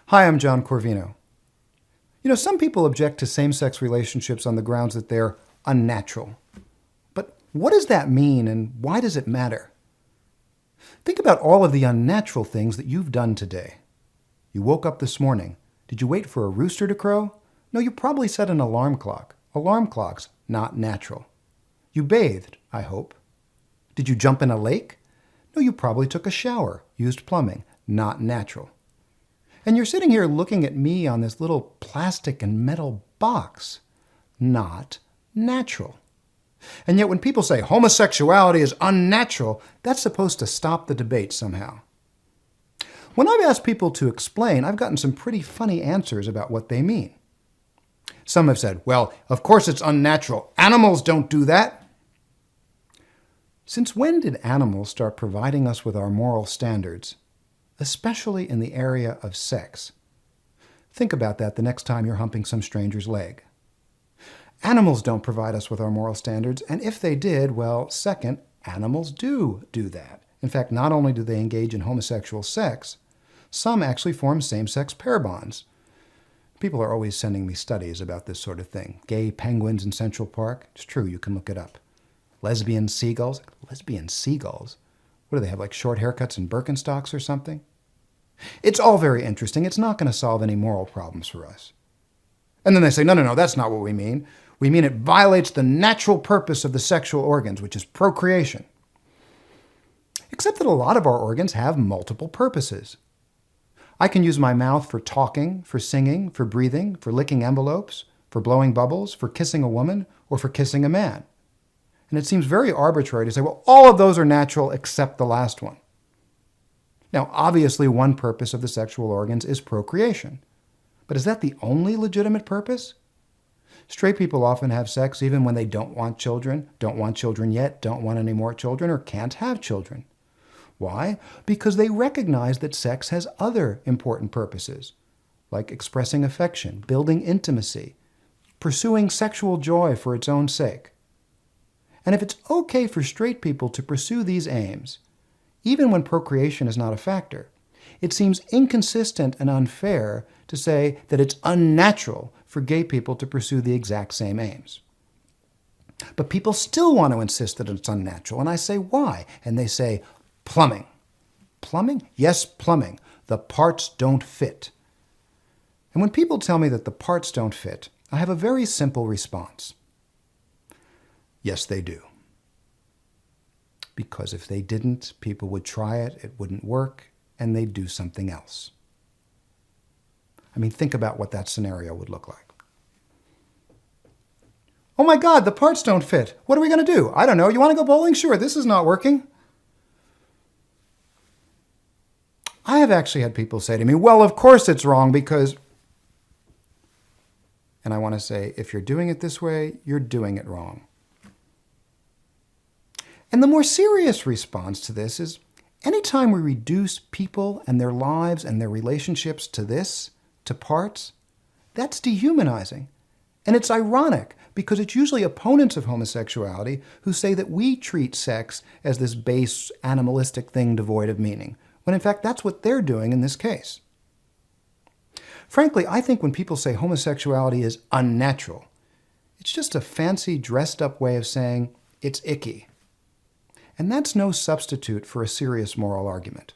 Hi, I'm John Corvino. Some people object to same-sex relationships on the grounds that they're unnatural. But what does that mean, and why does it matter? Think about all of the unnatural things that you've done today. You woke up this morning. Did you wait for a rooster to crow? No, you probably set an alarm clock. Alarm clocks, not natural. You bathed, I hope. Did you jump in a lake? No, you probably took a shower, used plumbing, not natural. And you're sitting here looking at me on this little plastic and metal box. Not natural. And yet when people say homosexuality is unnatural, that's supposed to stop the debate somehow. When I've asked people to explain, I've gotten some pretty funny answers about what they mean. Some have said, well, of course it's unnatural. Animals don't do that. Since when did animals start providing us with our moral standards, especially in the area of sex? Think about that the next time you're humping some stranger's leg. Animals don't provide us with our moral standards, and if they did, well, second, animals do that. In fact, not only do they engage in homosexual sex, some actually form same-sex pair bonds. People are always sending me studies about this sort of thing. Gay penguins in Central Park. It's true, you can look it up. Lesbian seagulls. Lesbian seagulls? What do they have, like short haircuts and Birkenstocks or something? It's all very interesting. It's not going to solve any moral problems for us. And then they say, no, that's not what we mean. We mean it violates the natural purpose of the sexual organs, which is procreation. Except that a lot of our organs have multiple purposes. I can use my mouth for talking, for singing, for breathing, for licking envelopes, for blowing bubbles, for kissing a woman, or for kissing a man. And it seems very arbitrary to say, well, all of those are natural except the last one. Now, obviously, one purpose of the sexual organs is procreation. But is that the only legitimate purpose? Straight people often have sex even when they don't want children yet, don't want any more children, or can't have children. Why? Because they recognize that sex has other important purposes, like expressing affection, building intimacy, pursuing sexual joy for its own sake. And if it's okay for straight people to pursue these aims, even when procreation is not a factor, it seems inconsistent and unfair to say that it's unnatural for gay people to pursue the exact same aims. But people still want to insist that it's unnatural, and I say, why? And they say, plumbing. Plumbing? Yes, plumbing. The parts don't fit. And when people tell me that the parts don't fit, I have a very simple response. Yes, they do. Because if they didn't, people would try it, it wouldn't work, and they'd do something else. I mean, think about what that scenario would look like. Oh my God, the parts don't fit. What are we going to do? I don't know. You want to go bowling? Sure, this is not working. I have actually had people say to me, well, of course it's wrong because... And I want to say, if you're doing it this way, you're doing it wrong. And the more serious response to this is, anytime we reduce people and their lives and their relationships to this, to parts, that's dehumanizing. And it's ironic because it's usually opponents of homosexuality who say that we treat sex as this base, animalistic thing devoid of meaning, when in fact that's what they're doing in this case. Frankly, I think when people say homosexuality is unnatural, it's just a fancy, dressed-up way of saying it's icky. And that's no substitute for a serious moral argument.